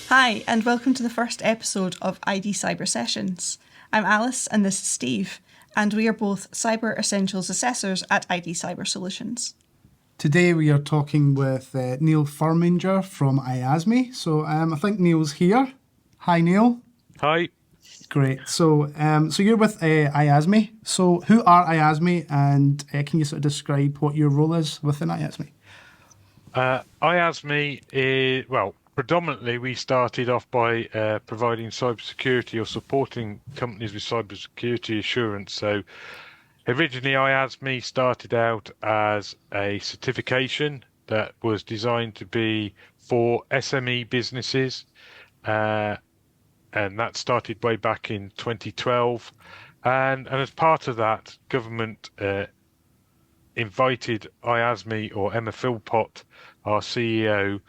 Hi, and welcome to the first episode of ID Cyber Sessions. I'm Alice, and this is Steve, and we are both Cyber Essentials Assessors at ID Cyber Solutions. Today we are talking with Neil Furminger from IASME. So I think Neil's here. Hi, Neil. Hi. Great. So you're with IASME. So who are IASME, and can you sort of describe what your role is within IASME? IASME is, predominantly we started off by providing cybersecurity or supporting companies with cybersecurity assurance. So originally IASME started out as a certification that was designed to be for SME businesses. And that started way back in 2012. And as part of that, government invited IASME or Emma Philpott, our CEO,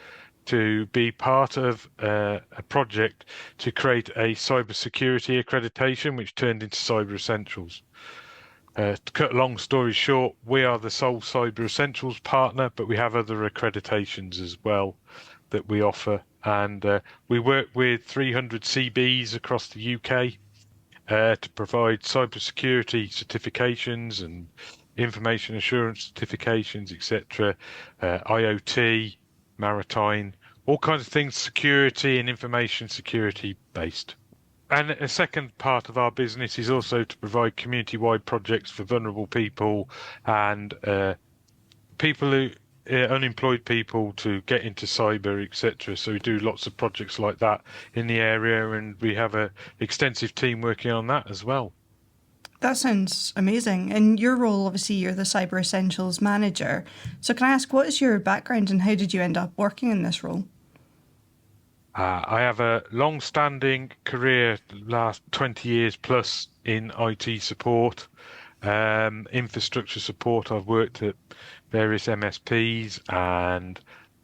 to be part of a project to create a cybersecurity accreditation, which turned into Cyber Essentials. To cut a long story short, we are the sole Cyber Essentials partner, but we have other accreditations as well that we offer. And we work with 300 CBs across the UK to provide cybersecurity certifications and information assurance certifications, etc., IoT, maritime, all kinds of things, security and information security based. And a second part of our business is also to provide community-wide projects for vulnerable people and people who unemployed people to get into cyber, etc. So we do lots of projects like that in the area, and we have an extensive team working on that as well. That sounds amazing. In your role, obviously, you're the Cyber Essentials Manager. So can I ask, what is your background and how did you end up working in this role? I have a long-standing career, last 20 years plus in IT support, infrastructure support. I've worked at various MSPs and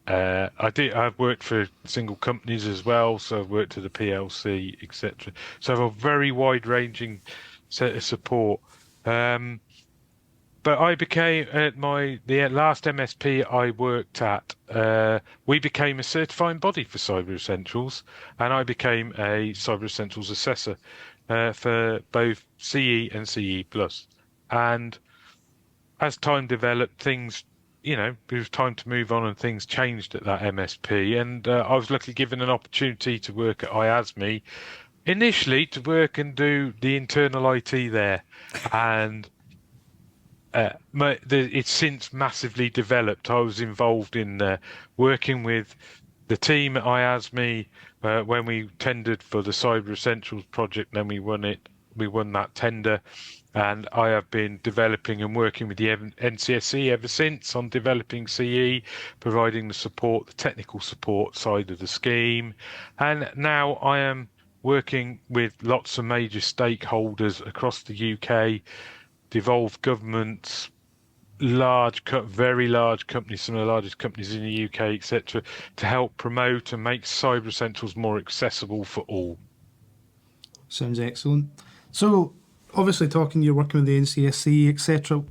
I've worked for single companies as well, so I've worked at the PLC, etc. So I have a very wide-ranging set of support. But I became at the last MSP I worked at. We became a certifying body for Cyber Essentials, and I became a Cyber Essentials assessor for both CE and CE Plus. And as time developed, things, it was time to move on, and things changed at that MSP. And I was luckily given an opportunity to work at IASME, initially to work and do the internal IT there, and it's since massively developed. I was involved in working with the team at IASME when we tendered for the Cyber Essentials project. Then we won it. We won that tender, and I have been developing and working with the NCSE ever since on developing CE, providing the support, the technical support side of the scheme, and now I am working with lots of major stakeholders across the UK, devolved governments, very large companies, some of the largest companies in the UK, etc., to help promote and make Cyber Essentials more accessible for all. Sounds excellent. So obviously you're working with the NCSE, etc.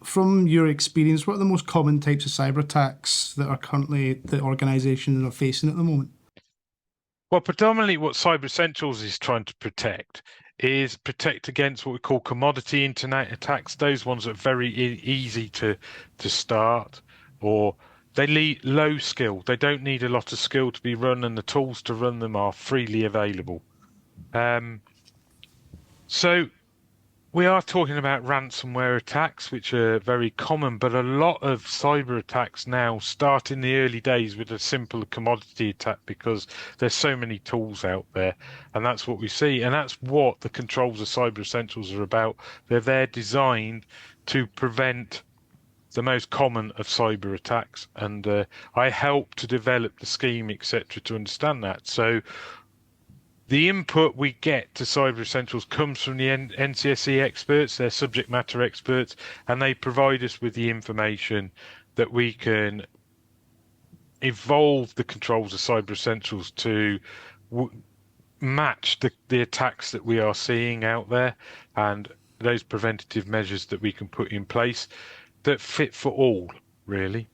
From your experience, what are the most common types of cyber attacks that are currently the organisations are facing at the moment? Well, predominantly what Cyber Essentials is trying to protect against what we call commodity internet attacks. Those ones are very easy to start, or they need low skill. They don't need a lot of skill to be run, and the tools to run them are freely available. So we are talking about ransomware attacks, which are very common, but a lot of cyber attacks now start in the early days with a simple commodity attack because there's so many tools out there, and that's what we see. And that's what the controls of Cyber Essentials are about. They're designed to prevent the most common of cyber attacks, and I help to develop the scheme, etc., to understand that. So the input we get to Cyber Essentials comes from the NCSE experts, they're subject matter experts, and they provide us with the information that we can evolve the controls of Cyber Essentials to match the attacks that we are seeing out there, and those preventative measures that we can put in place that fit for all, really.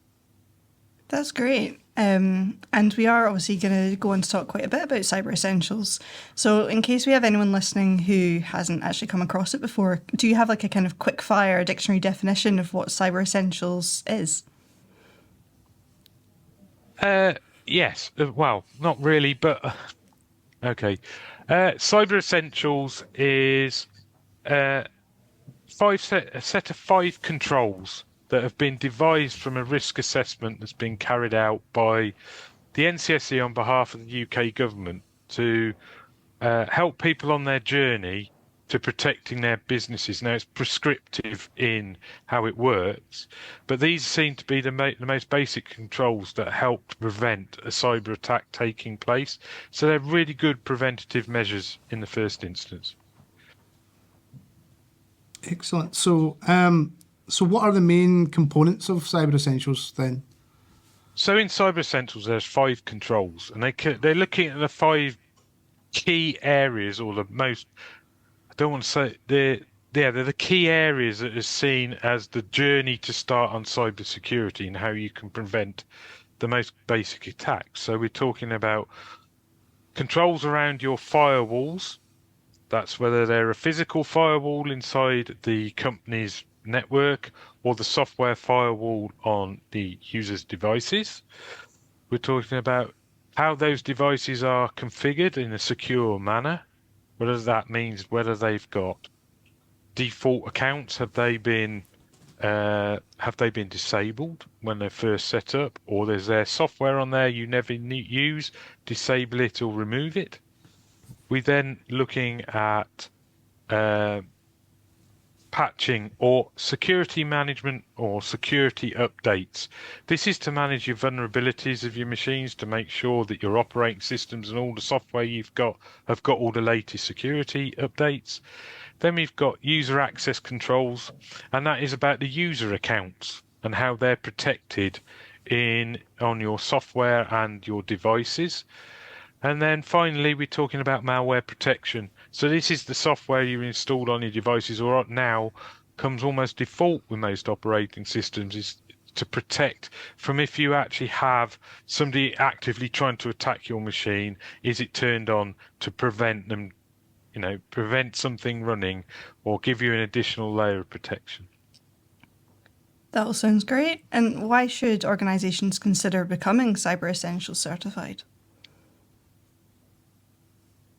That's great. And we are obviously going to go on to talk quite a bit about Cyber Essentials. So in case we have anyone listening who hasn't actually come across it before, do you have like a kind of quick fire dictionary definition of what Cyber Essentials is? Yes. Well, not really, but okay. Cyber Essentials is a set of 5 controls that have been devised from a risk assessment that's been carried out by the NCSE on behalf of the UK government to help people on their journey to protecting their businesses. Now, it's prescriptive in how it works, but these seem to be the most basic controls that help to prevent a cyber attack taking place. So they're really good preventative measures in the first instance. Excellent. So, so what are the main components of Cyber Essentials then? So in Cyber Essentials, there's 5 controls, and they're looking at the 5 key areas, or the most, I don't want to say, they're the key areas that are seen as the journey to start on cybersecurity and how you can prevent the most basic attacks. So we're talking about controls around your firewalls. That's whether they're a physical firewall inside the company's network or the software firewall on the user's devices. We're talking about how those devices are configured in a secure manner, whether that means whether they've got default accounts, have they been disabled when they're first set up, or there's their software on there you never use, disable it or remove it. We then looking at patching or security management or security updates. This is to manage your vulnerabilities of your machines, to make sure that your operating systems and all the software you've got have got all the latest security updates. Then we've got user access controls, and that is about the user accounts and how they're protected on your software and your devices. And then finally, we're talking about malware protection. So this is the software you installed on your devices, or now comes almost default with most operating systems, is to protect from if you actually have somebody actively trying to attack your machine, is it turned on to prevent them, prevent something running or give you an additional layer of protection. That all sounds great. And why should organisations consider becoming Cyber Essentials certified?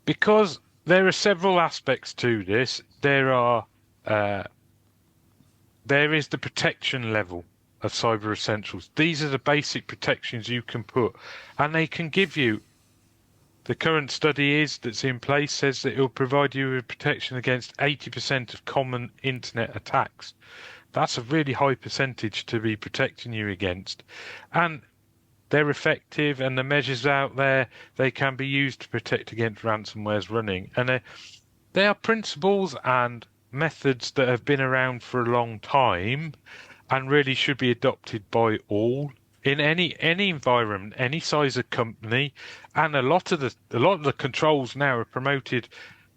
Because there are several aspects to this. There is the protection level of Cyber Essentials. These are the basic protections you can put, and they can give you. The current study that's in place says that it will provide you with protection against 80% of common internet attacks. That's a really high percentage to be protecting you against, and they're effective, and the measures out there, they can be used to protect against ransomwares running. And they are principles and methods that have been around for a long time and really should be adopted by all in any environment, any size of company. And a lot of the controls now are promoted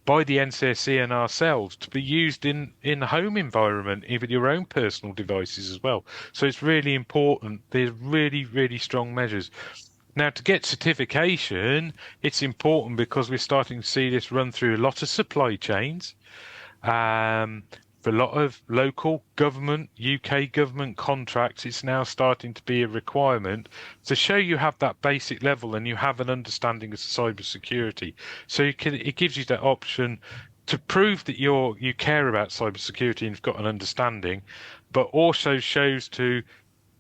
by the NCSE and ourselves to be used in the home environment, even your own personal devices as well. So it's really important. There's really, really strong measures. Now, to get certification, it's important because we're starting to see this run through a lot of supply chains. For a lot of local government, UK government contracts, it's now starting to be a requirement to show you have that basic level and you have an understanding of cyber security. So it gives you that option to prove that you care about cyber security and you've got an understanding, but also shows to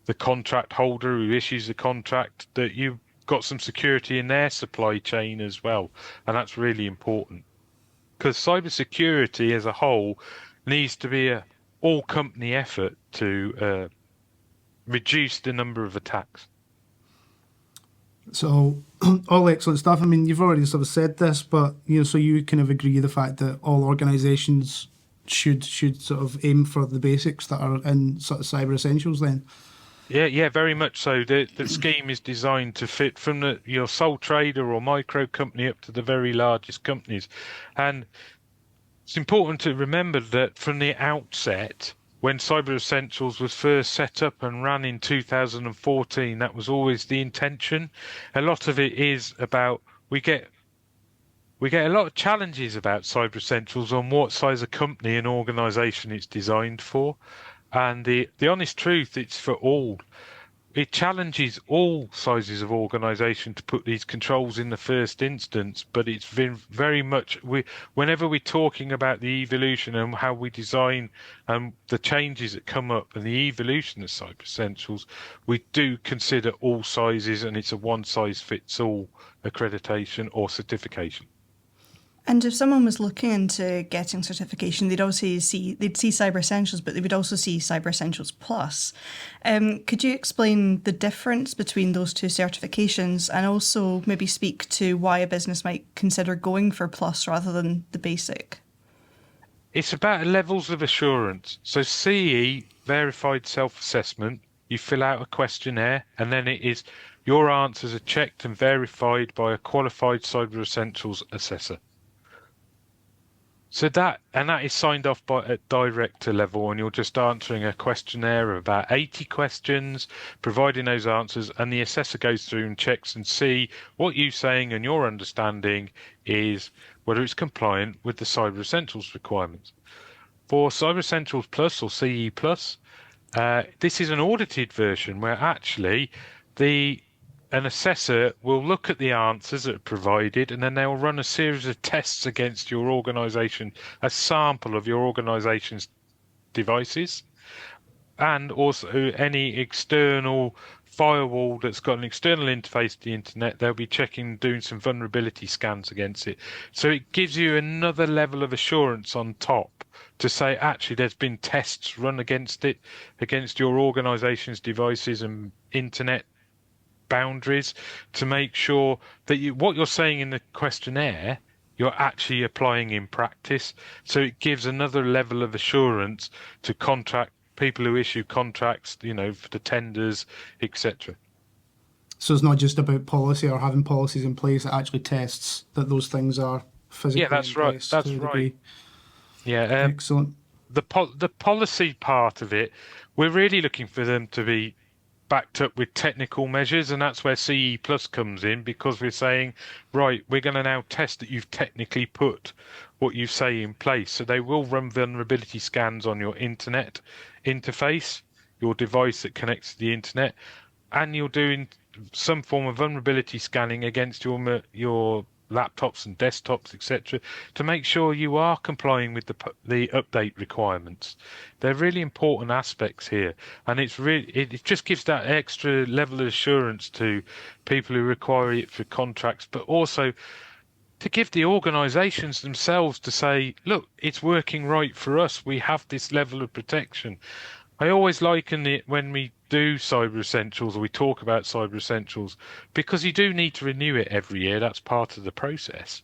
the contract holder who issues the contract that you've got some security in their supply chain as well. And that's really important, because cyber security as a whole needs to be an all-company effort to reduce the number of attacks. So, all excellent stuff. I mean, you've already sort of said this, but so you kind of agree the fact that all organisations should sort of aim for the basics that are in sort of Cyber Essentials then? Yeah, very much so. The scheme is designed to fit from your sole trader or micro company up to the very largest companies. And it's important to remember that from the outset, when Cyber Essentials was first set up and ran in 2014, that was always the intention. A lot of it is about we get a lot of challenges about Cyber Essentials on what size of company and organization it's designed for. And the honest truth, it's for all. It challenges all sizes of organisation to put these controls in the first instance, but it's been very much whenever we're talking about the evolution and how we design and the changes that come up and the evolution of Cyber Essentials, we do consider all sizes, and it's a one size fits all accreditation or certification. And if someone was looking into getting certification, they'd see Cyber Essentials, but they would also see Cyber Essentials Plus. Could you explain the difference between those two certifications, and also maybe speak to why a business might consider going for Plus rather than the basic? It's about levels of assurance. So CE, verified self-assessment, you fill out a questionnaire, and then it is your answers are checked and verified by a qualified Cyber Essentials assessor. So that is signed off at director level, and you're just answering a questionnaire of about 80 questions, providing those answers, and the assessor goes through and checks and see what you're saying and your understanding is whether it's compliant with the Cyber Essentials requirements. For Cyber Essentials Plus or CE Plus, this is an audited version where actually an assessor will look at the answers that are provided, and then they'll run a series of tests against your organisation, a sample of your organisation's devices, and also any external firewall that's got an external interface to the internet. They'll be doing some vulnerability scans against it. So it gives you another level of assurance on top to say, actually, there's been tests run against it, against your organisation's devices and internet boundaries, to make sure that what you're saying in the questionnaire you're actually applying in practice. So it gives another level of assurance to people who issue contracts, for the tenders, etc. So it's not just about policy or having policies in place, it actually tests that those things are physically in place. That's right. Yeah, excellent. The policy part of it, we're really looking for them to be backed up with technical measures, and that's where CE Plus comes in, because we're saying, right, we're going to now test that you've technically put what you say in place. So they will run vulnerability scans on your internet interface, your device that connects to the internet, and you're doing some form of vulnerability scanning against your laptops and desktops, etc., to make sure you are complying with the update requirements. They're really important aspects here, and it just gives that extra level of assurance to people who require it for contracts, but also to give the organisations themselves to say, look, it's working right for us. We have this level of protection. I always liken it when we do Cyber Essentials, or we talk about Cyber Essentials, because you do need to renew it every year. That's part of the process.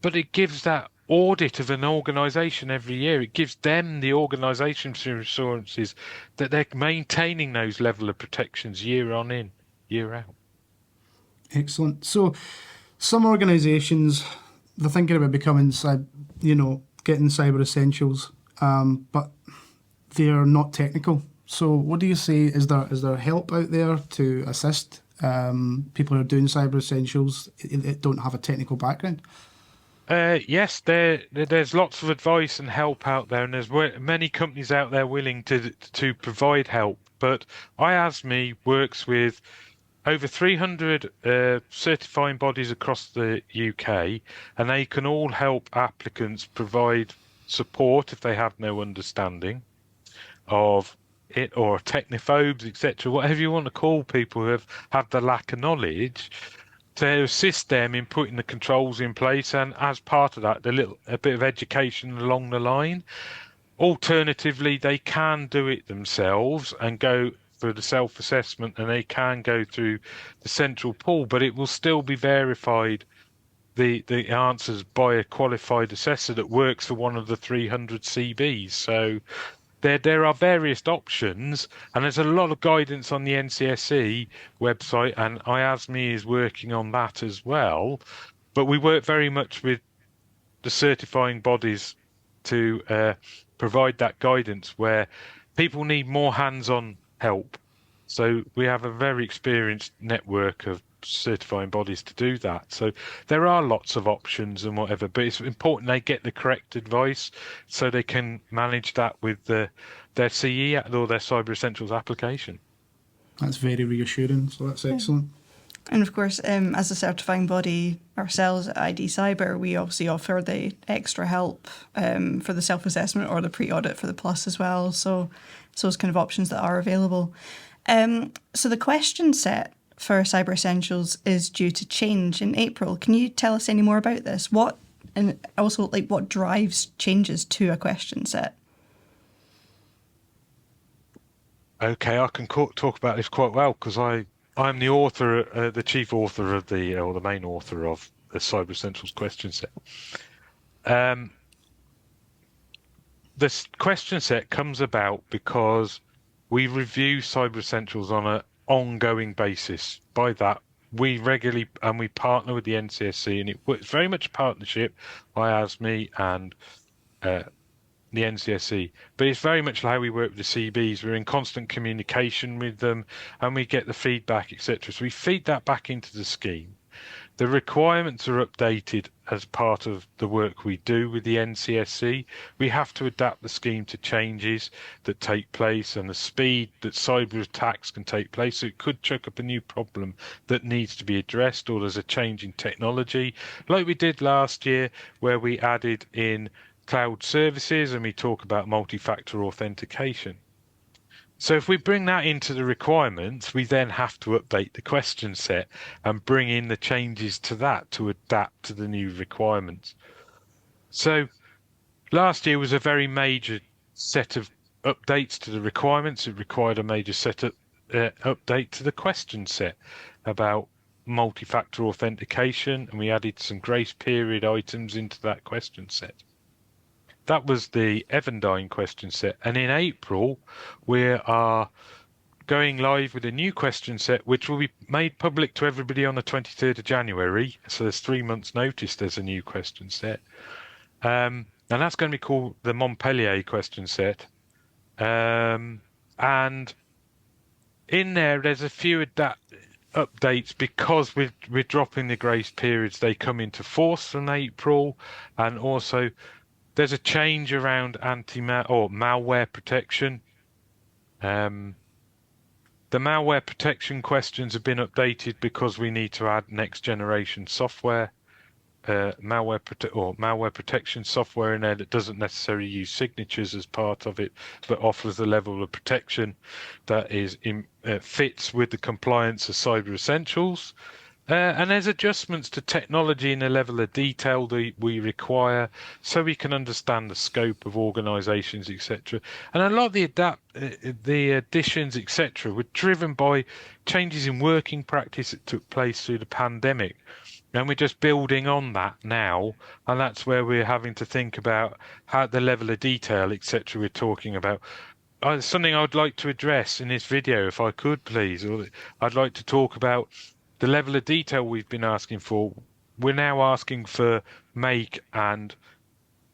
But it gives that audit of an organisation every year. It gives them, the organisation's assurances that they're maintaining those level of protections year on in, year out. Excellent. So some organisations, they're thinking about getting Cyber Essentials, but they're not technical. So what do you say? Is there help out there to assist people who are doing Cyber Essentials that don't have a technical background? Yes, there's lots of advice and help out there, and there's many companies out there willing to provide help. But IASME works with over 300 certifying bodies across the UK, and they can all help applicants provide support if they have no understanding of it, or technophobes, etc., whatever you want to call people who have the lack of knowledge, to assist them in putting the controls in place, and as part of that, a bit of education along the line. Alternatively, they can do it themselves and go for the self-assessment, and they can go through the central pool, but it will still be verified, the answers, by a qualified assessor that works for one of the 300 CBs. So there are various options, and there's a lot of guidance on the NCSE website, and IASME is working on that as well. But we work very much with the certifying bodies to provide that guidance where people need more hands-on help. So we have a very experienced network of certifying bodies to do that. So there are lots of options and whatever, but it's important they get the correct advice so they can manage that with their CE or their Cyber Essentials application. That's very reassuring, so that's excellent. And of course, as a certifying body ourselves at ID Cyber, we obviously offer the extra help for the self-assessment or the pre-audit for the Plus as well. So those kind of options that are available. So the question set for Cyber Essentials is due to change in April. Can you tell us any more about this? And also what drives changes to a question set? Okay, I can talk about this quite well because I'm the author, the chief author of or the main author of the Cyber Essentials question set. This question set comes about because we review Cyber Essentials on an ongoing basis. By that, we regularly and we partner with the NCSC, and it's very much a partnership, IASME and the NCSC, but it's very much how we work with the CBs. We're in constant communication with them and we get the feedback, etc. So we feed that back into the scheme. The requirements are updated as part of the work we do with the NCSC. We have to adapt the scheme to changes that take place and the speed that cyber attacks can take place. So it could chuck up a new problem that needs to be addressed, or there's a change in technology, like we did last year where we added in cloud services and we talk about multi-factor authentication. So if we bring that into the requirements, we then have to update the question set and bring in the changes to that to adapt to the new requirements. So last year was a very major set of updates to the requirements. It required a major update to the question set about multi-factor authentication, and we added some grace period items into that question set. That was the Evandine question set. And in April, we are going live with a new question set, which will be made public to everybody on the 23rd of January. So there's 3 months notice there's a new question set. And that's going to be called the Montpellier question set. And in there's a few updates because we're dropping the grace periods. They come into force from April, and also there's a change around malware protection. The malware protection questions have been updated because we need to add next generation software, malware protection software in there that doesn't necessarily use signatures as part of it, but offers a level of protection that is fits with the compliance of Cyber Essentials. And there's adjustments to technology and the level of detail that we require so we can understand the scope of organisations, etc. And a lot of the additions, etc., were driven by changes in working practice that took place through the pandemic. And we're just building on that now, and that's where we're having to think about how the level of detail, etc., we're talking about. Something I'd like to address in this video, if I could, please. I'd like to talk about the level of detail we've been asking for. We're now asking for make and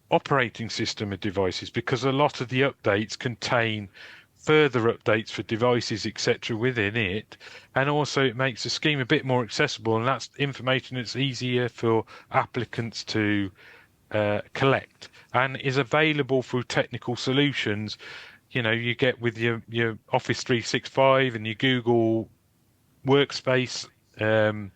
operating system of devices because a lot of the updates contain further updates for devices, etc., within it. And also it makes the scheme a bit more accessible, and that's information that's easier for applicants to collect and is available through technical solutions. You know, you get with your Office 365 and your Google Workspace. Cloud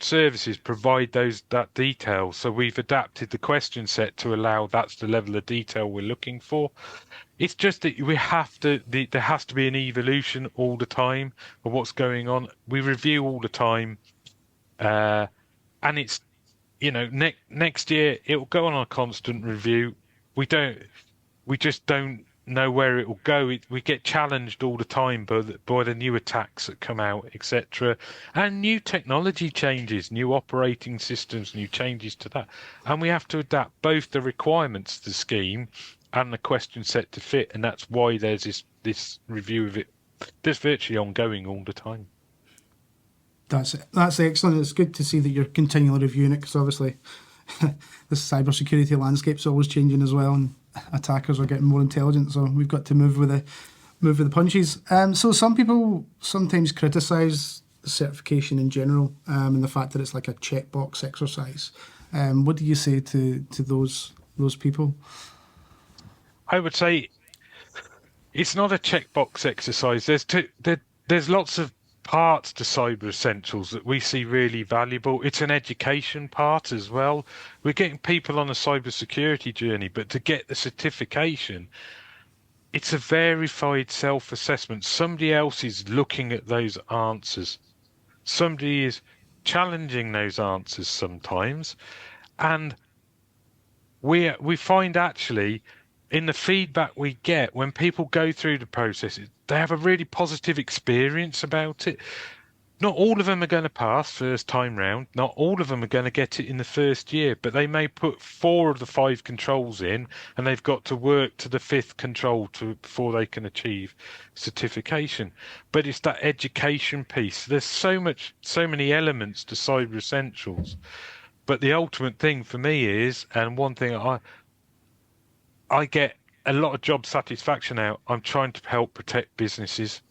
services provide that detail, so we've adapted the question set to allow that's the level of detail we're looking for. It's just that there has to be an evolution all the time of what's going on. We review all the time, and it's, you know, next year it will go on a constant review. We just don't know where it will go. We get challenged all the time by the new attacks that come out, etc., and new technology changes, new operating systems, new changes to that, and we have to adapt both the requirements to the scheme and the question set to fit, and that's why there's this review of it that's virtually ongoing all the time. That's excellent. It's good to see that you're continually reviewing it, because obviously the cybersecurity landscape's always changing as well, and attackers are getting more intelligent. So we've got to move with the punches. So some people sometimes criticise certification in general, and the fact that it's like a checkbox exercise. What do you say to those people? I would say it's not a checkbox exercise. There's lots of parts to Cyber Essentials that we see really valuable. It's an education part as well. We're getting people on a cybersecurity journey, but to get the certification, it's a verified self-assessment. Somebody else is looking at those answers. Somebody is challenging those answers sometimes. And we find actually in the feedback we get when people go through the process, they have a really positive experience about it. Not all of them are going to pass first time round. Not all of them are going to get it in the first year, but they may put 4 of the 5 controls in, and they've got to work to the 5th control before they can achieve certification. But it's that education piece. There's so many elements to Cyber Essentials. But the ultimate thing for me is, and one thing I get a lot of job satisfaction out, I'm trying to help protect businesses.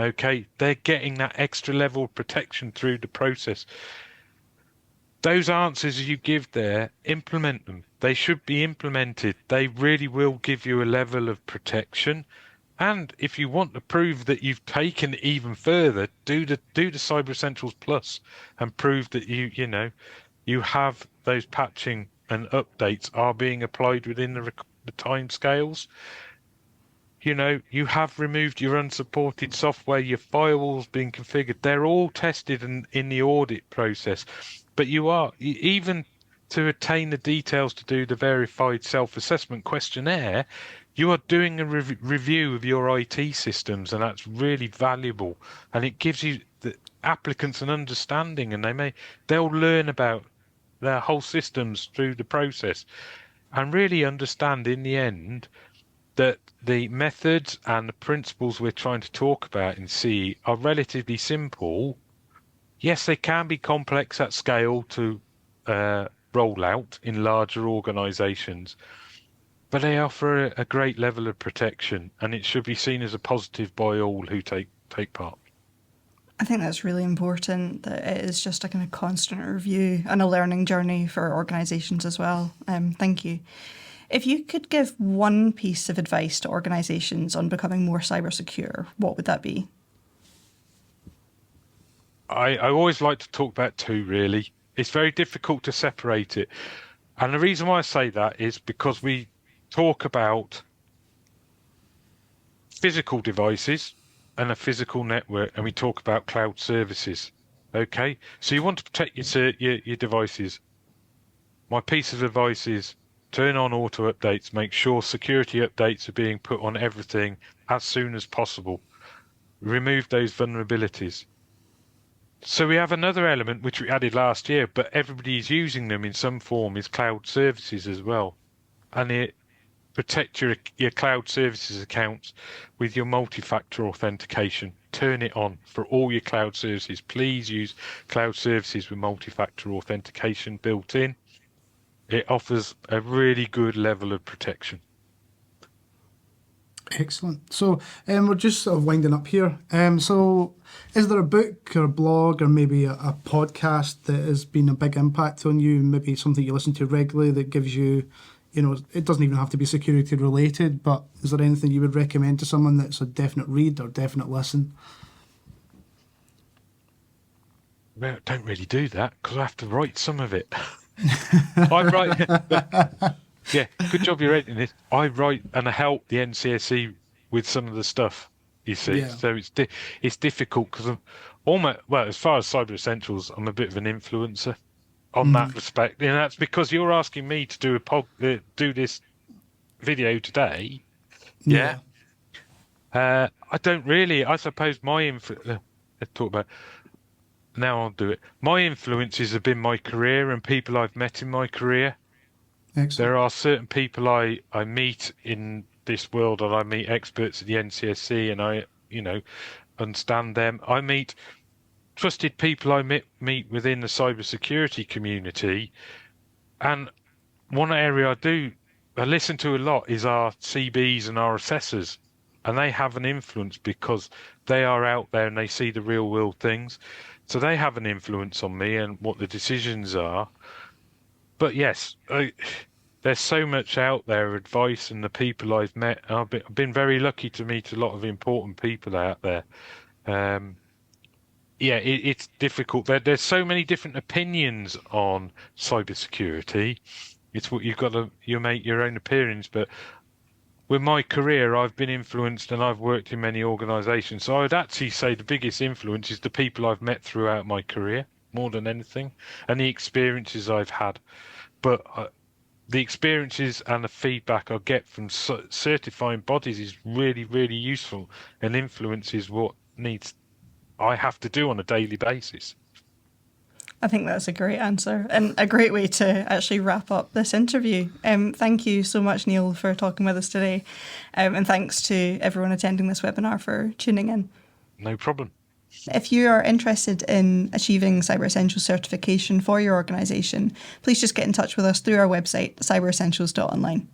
Okay, they're getting that extra level of protection through the process. Those answers you give there, implement them. They should be implemented. They really will give you a level of protection. And if you want to prove that you've taken it even further, do the Cyber Essentials Plus and prove that you have those patching and updates are being applied within the time scales. You have removed your unsupported software, your firewall's been configured. They're all tested in the audit process. But even to attain the details to do the verified self-assessment questionnaire, you are doing a review of your IT systems, and that's really valuable. And it gives you the applicants an understanding, and they'll learn about their whole systems through the process and really understand in the end that the methods and the principles we're trying to talk about in CE are relatively simple. Yes, they can be complex at scale to roll out in larger organizations, but they offer a great level of protection, and it should be seen as a positive by all who take part. I think that's really important, that it is just a kind of constant review and a learning journey for organisations as well. Thank you. If you could give one piece of advice to organisations on becoming more cyber secure, what would that be? I always like to talk about 2, really. It's very difficult to separate it. And the reason why I say that is because we talk about physical devices and a physical network, and we talk about cloud services. Okay? So you want to protect your devices. My piece of advice is turn on auto updates, make sure security updates are being put on everything as soon as possible. Remove those vulnerabilities. So we have another element which we added last year, but everybody's using them in some form, is cloud services as well. And it protect your cloud services accounts with your multi-factor authentication. Turn it on for all your cloud services. Please use cloud services with multi-factor authentication built in. It offers a really good level of protection. Excellent. So we're just sort of winding up here. So is there a book or a blog or maybe a podcast that has been a big impact on you, maybe something you listen to regularly that gives you, it doesn't even have to be security related, but is there anything you would recommend to someone that's a definite read or definite listen? Well, I don't really do that because I have to write some of it. I write. Yeah, good job you're editing this. I write and I help the NCSE with some of the stuff, you see. Yeah. So it's difficult because I'm almost, as far as Cyber Essentials, I'm a bit of an influencer on that respect. And that's because you're asking me to do this video today. Yeah. I don't really, I suppose let's talk about, now I'll do it. My influences have been my career and people I've met in my career. Excellent. There are certain people I meet in this world, and I meet experts at the NCSC, and I, understand them. I meet trusted people I meet within the cybersecurity community And one area I listen to a lot is our CBs and our assessors, and they have an influence because they are out there and they see the real world things. So they have an influence on me and what the decisions are. But yes, there's so much out there, advice and the people I've met. I've been very lucky to meet a lot of important people out there. Um, yeah, it's difficult. There's so many different opinions on cybersecurity. It's what you make your own opinions. But with my career, I've been influenced and I've worked in many organisations. So I would actually say the biggest influence is the people I've met throughout my career, more than anything, and the experiences I've had. But the experiences and the feedback I get from certifying bodies is really, really useful and influences what I have to do on a daily basis. I think that's a great answer and a great way to actually wrap up this interview. Thank you so much, Neil, for talking with us today. And thanks to everyone attending this webinar for tuning in. No problem. If you are interested in achieving Cyber Essentials certification for your organisation, please just get in touch with us through our website, cyberessentials.online.